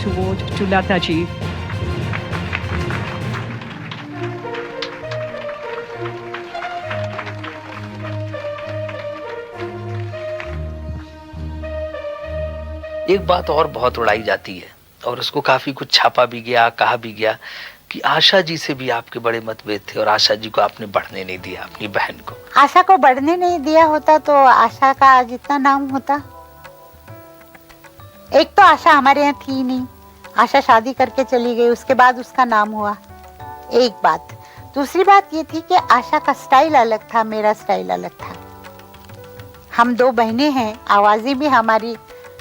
to Lata ji. एक बात और बहुत उड़ाई जाती है और उसको काफी कुछ छापा भी गया, कहा भी गया कि आशा जी से भी आपके बड़े मतभेद थे और आशा जी को आपने बढ़ने नहीं दिया, अपनी बहन को। आशा को बढ़ने नहीं दिया होता तो आशा का आज इतना नाम होता। एक तो आशा हमारे यहाँ थी नहीं, आशा शादी करके चली गई, उसके बाद उसका नाम हुआ, एक बात। दूसरी बात ये थी कि आशा का स्टाइल अलग था, मेरा स्टाइल अलग था। हम दो बहनें हैं, आवाजें भी हमारी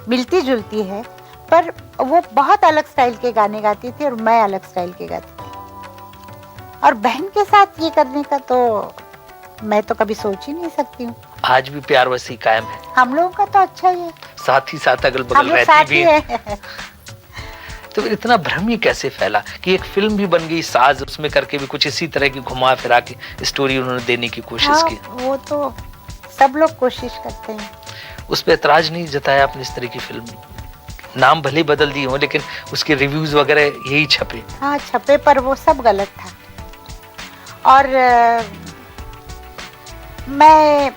मिलती जुलती है, पर वो बहुत अलग स्टाइल के गाने गाती थी और मैं अलग स्टाइल के गाती थी। और बहन के साथ ये करने का तो मैं तो कभी सोच ही नहीं सकती हूँ। आज भी प्यार वैसे ही कायम है? हम लोगों का तो अच्छा ही है, साथ ही साथ अगल बगल रहती भी है। तो फिर इतना भ्रम ही कैसे फैला कि एक फिल्म भी बन गई साज, उसमें करके भी कुछ इसी तरह की घुमा फिरा के स्टोरी उन्होंने देने की कोशिश की। वो तो सब लोग कोशिश करते हैं। उस पे एतराज नहीं जताया आपने इस तरह की फिल्म? नाम भले ही बदल दिए हो लेकिन उसके रिव्यूज वगैरह यही छपे। हाँ छपे, पर वो सब गलत था। और मैं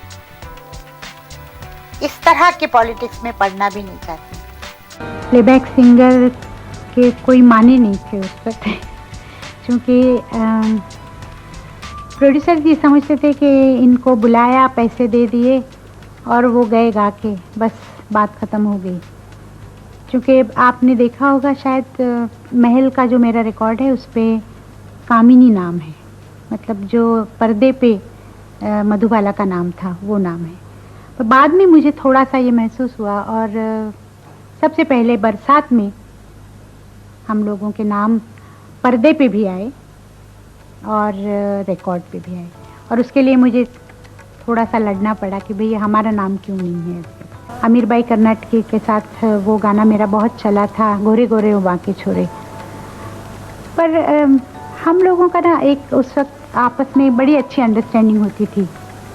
इस तरह के पॉलिटिक्स में पढ़ना भी नहीं चाहती। प्लेबैक सिंगर के कोई माने नहीं थे उस पर, क्योंकि प्रोड्यूसर ये समझते थे कि इनको बुलाया, पैसे दे दिए और वो गए गा के, बस बात ख़त्म हो गई। क्योंकि आपने देखा होगा शायद महल का जो मेरा रिकॉर्ड है उस पर कामिनी नाम है, मतलब जो पर्दे पे मधुबाला का नाम था वो नाम है। तो बाद में मुझे थोड़ा सा ये महसूस हुआ और सबसे पहले बरसात में हम लोगों के नाम पर्दे पे भी आए और रिकॉर्ड पे भी आए, और उसके लिए मुझे थोड़ा सा लड़ना पड़ा कि भैया हमारा नाम क्यों नहीं है। आमिर भाई कर्नाटकी के साथ वो गाना मेरा बहुत चला था, गोरे गोरे वो बाके छोरे। पर हम लोगों का ना एक उस वक्त आपस में बड़ी अच्छी अंडरस्टैंडिंग होती थी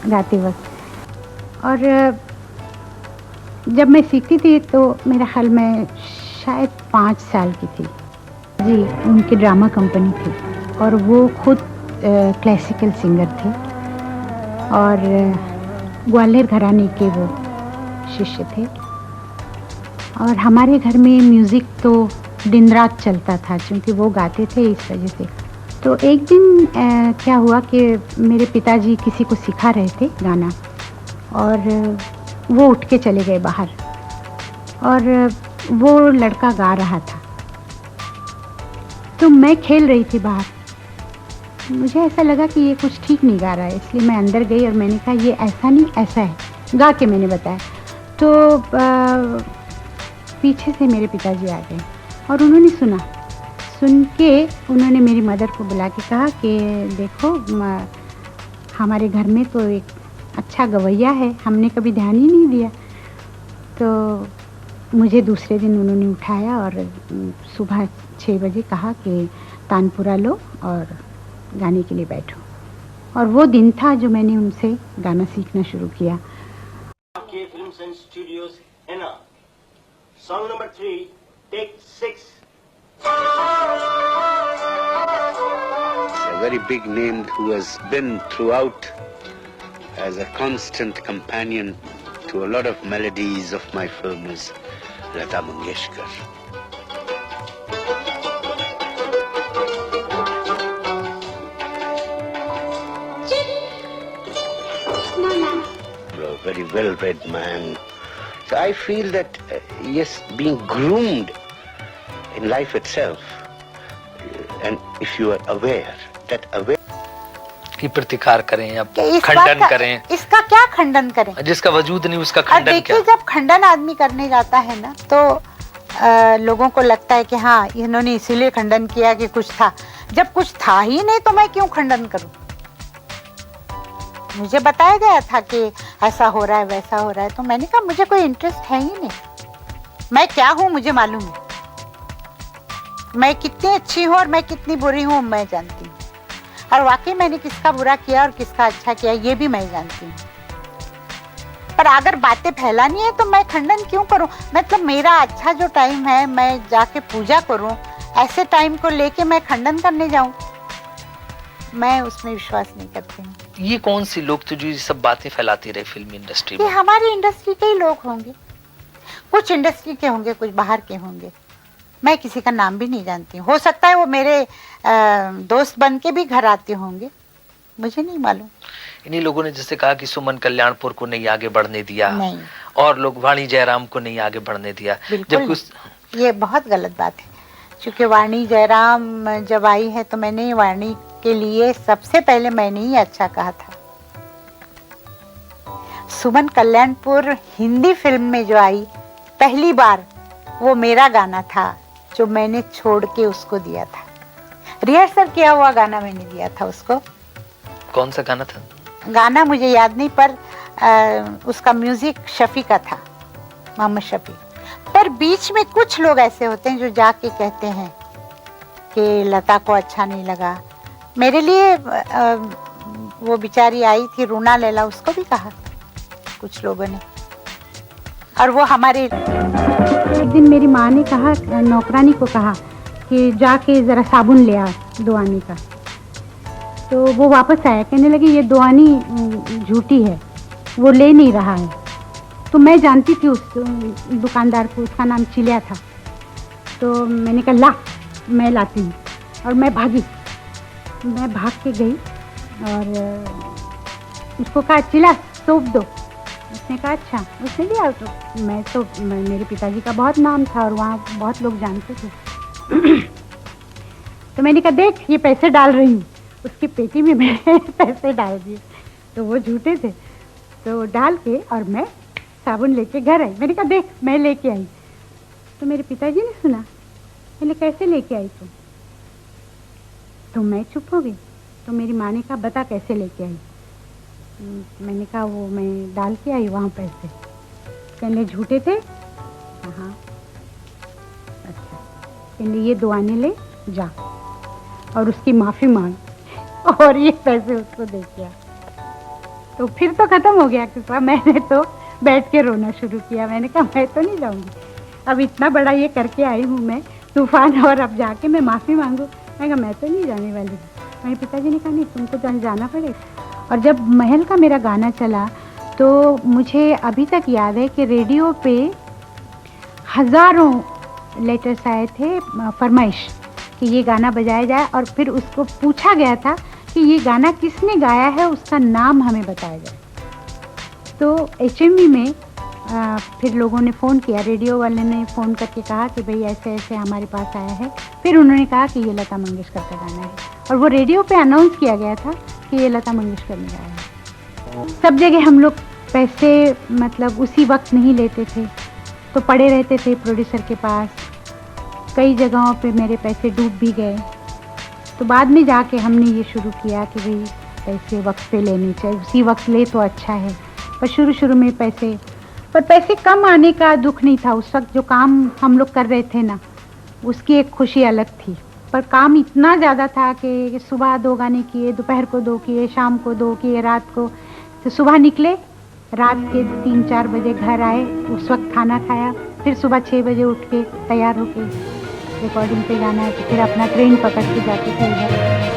गाते वक्त। और जब मैं सीखती थी तो मेरा ख्याल में शायद 5 साल की थी जी। उनकी ड्रामा कंपनी थी और वो खुद क्लासिकल सिंगर थे और ग्वालियर घराने के वो शिष्य थे। और हमारे घर में म्यूज़िक तो दिन रात चलता था क्योंकि वो गाते थे, इस वजह से। तो एक दिन क्या हुआ कि मेरे पिताजी किसी को सिखा रहे थे गाना और वो उठ के चले गए बाहर और वो लड़का गा रहा था, तो मैं खेल रही थी बाहर। मुझे ऐसा लगा कि ये कुछ ठीक नहीं गा रहा है, इसलिए मैं अंदर गई और मैंने कहा ये ऐसा नहीं ऐसा है, गा के मैंने बताया। तो पीछे से मेरे पिताजी आ गए और उन्होंने सुन के उन्होंने मेरी मदर को बुला के कहा कि देखो हमारे घर में तो एक अच्छा गवैया है, हमने कभी ध्यान ही नहीं दिया। तो मुझे दूसरे दिन उन्होंने उठाया और सुबह 6 बजे कहा कि तानपुरा लो और गाने के लिए बैठो। और वो दिन था जो मैंने उनसे गाना सीखना शुरू किया। के फिल्म्स एंड स्टूडियोज हेना, song number 3, take 6। A very big name who has been throughout as a constant companion to a lot of melodies of my film is Lata Mangeshkar. A very well-read man. So I feel that yes, being groomed in life itself, and if you are aware that कि प्रतिकार करें या इस खंडन बात करें। इसका क्या खंडन करें? जिसका वजूद नहीं उसका और खंडन क्या? देखिए जब खंडन आदमी करने जाता है ना तो लोगों को लगता है कि हाँ इन्होंने इसीलिए खंडन किया कि कुछ था। जब कुछ था ही नहीं तो मैं क्यों खंडन करूं? मुझे बताया गया था कि ऐसा हो रहा है वैसा हो रहा है, तो मैंने कहा मुझे कोई इंटरेस्ट है ही नहीं। मैं क्या हूं मुझे मालूम है, मैं कितनी अच्छी हूं और मैं कितनी बुरी हूं मैं जानती हूँ। और वाकई मैंने किसका बुरा किया और किसका अच्छा किया ये भी मैं जानती हूँ। पर अगर बातें फैलानी है तो मैं खंडन क्यों करूं? मतलब मेरा अच्छा जो टाइम है मैं जाके पूजा करूं, ऐसे टाइम को लेके मैं खंडन करने जाऊं, मैं उसमें विश्वास नहीं करती हूँ। ये कौन सी लोग तो जो ये सब बातें फैलाती रहे फिल्म इंडस्ट्री ये में? हमारी इंडस्ट्री के ही लोग होंगे, कुछ इंडस्ट्री के होंगे, कुछ बाहर के होंगे। मैं किसी का नाम भी नहीं जानती हूँ। हो सकता है वो मेरे दोस्त बन के भी घर आते होंगे, मुझे नहीं मालूम। इन्हीं लोगों ने जैसे कहा कि सुमन कल्याणपुर को नहीं आगे बढ़ने दिया, नहीं, और लोग वाणी जयराम को नहीं आगे बढ़ने दिया। बिल्कुल नहीं। ये बहुत गलत बात है, क्योंकि वाणी जयराम जब आई है तो मैंने वाणी के लिए सबसे पहले मैंने ही अच्छा कहा था। सुमन कल्याणपुर हिंदी फिल्म में जो आई पहली बार, वो मेरा गाना था जो मैंने छोड़ के उसको दिया था। रिहर्सल किया हुआ गाना मैंने दिया था उसको। कौन सा गाना था? गाना मुझे याद नहीं, पर उसका म्यूजिक शफी का था, मोहम्मद शफी। पर बीच में कुछ लोग ऐसे होते हैं जो जाके कहते हैं कि लता को अच्छा नहीं लगा। मेरे लिए वो बेचारी आई थी रूना लैला, उसको भी कहा कुछ लोगों ने, और वो हमारे। एक दिन मेरी माँ ने कहा, नौकरानी को कहा कि जाके ज़रा साबुन ले आ दुआनी का। तो वो वापस आया, कहने लगी ये दुआनी झूठी है, वो ले नहीं रहा है। तो मैं जानती थी उस दुकानदार को, उसका नाम चिलिया था। तो मैंने कहा ला, मैं लाती हूँ, और मैं भागी। मैं भाग के गई और उसको कहा चिला सौंप दो। उसने कहा अच्छा। उसने दिया। तो मेरे पिताजी का बहुत नाम था और वहाँ बहुत लोग जानते थे। तो मैंने कहा देख ये पैसे डाल रही हूँ। उसकी पेटी में मैंने पैसे डाल दिए, तो वो झूठे थे। तो डाल के और मैं साबुन लेके घर आई। मैंने कहा देख मैं लेके आई। तो मेरे पिताजी ने सुना, मैंने कैसे लेके आई तुम? तो मैं चुप हो गई। तो मेरी माँ ने कहा बता कैसे लेके आई? मैंने कहा वो मैं डाल के आई वहाँ पैसे। कहने झूठे थे? हाँ। अच्छा, कहने ये दुआने ले जा और उसकी माफ़ी मांग, और ये पैसे उसको दे के आ। तो फिर तो ख़त्म हो गया किस्सा। मैंने तो बैठ के रोना शुरू किया। मैंने कहा मैं तो नहीं जाऊँगी, अब इतना बड़ा ये करके आई हूँ मैं तूफान, और अब जाके मैं माफ़ी मांगूँ। मैं कहा मैं तो नहीं जाने वाली। मेरे पिताजी ने कहा नहीं तुमको तो जाना पड़ेगा। और जब महल का मेरा गाना चला तो मुझे अभी तक याद है कि रेडियो पे हज़ारों लेटर्स आए थे फरमाइश कि ये गाना बजाया जाए, और फिर उसको पूछा गया था कि ये गाना किसने गाया है, उसका नाम हमें बताया जाए। तो HMV में फिर लोगों ने फ़ोन किया, रेडियो वाले ने फ़ोन करके कहा कि भाई ऐसे ऐसे हमारे पास आया है। फिर उन्होंने कहा कि ये लता मंगेशकर का गाना है, और वो रेडियो पे अनाउंस किया गया था कि ये लता मंगेशकर ने गाया है। सब जगह हम लोग पैसे मतलब उसी वक्त नहीं लेते थे, तो पड़े रहते थे प्रोड्यूसर के पास। कई जगहों पे मेरे पैसे डूब भी गए। तो बाद में जाके हमने ये शुरू किया कि भाई पैसे वक्त पे लेने चाहिए, उसी वक्त ले तो अच्छा है। पर शुरू में पैसे कम आने का दुख नहीं था। उस वक्त जो काम हम लोग कर रहे थे ना, उसकी एक खुशी अलग थी। पर काम इतना ज़्यादा था कि सुबह 2 गाने किए, दोपहर को 2 किए, शाम को 2 किए, रात को। तो सुबह निकले, रात के 3-4 बजे घर आए, उस वक्त खाना खाया, फिर सुबह 6 बजे उठ के तैयार होके रिकॉर्डिंग पे जाना है। तो फिर अपना ट्रेन पकड़ के जाते थे उधर।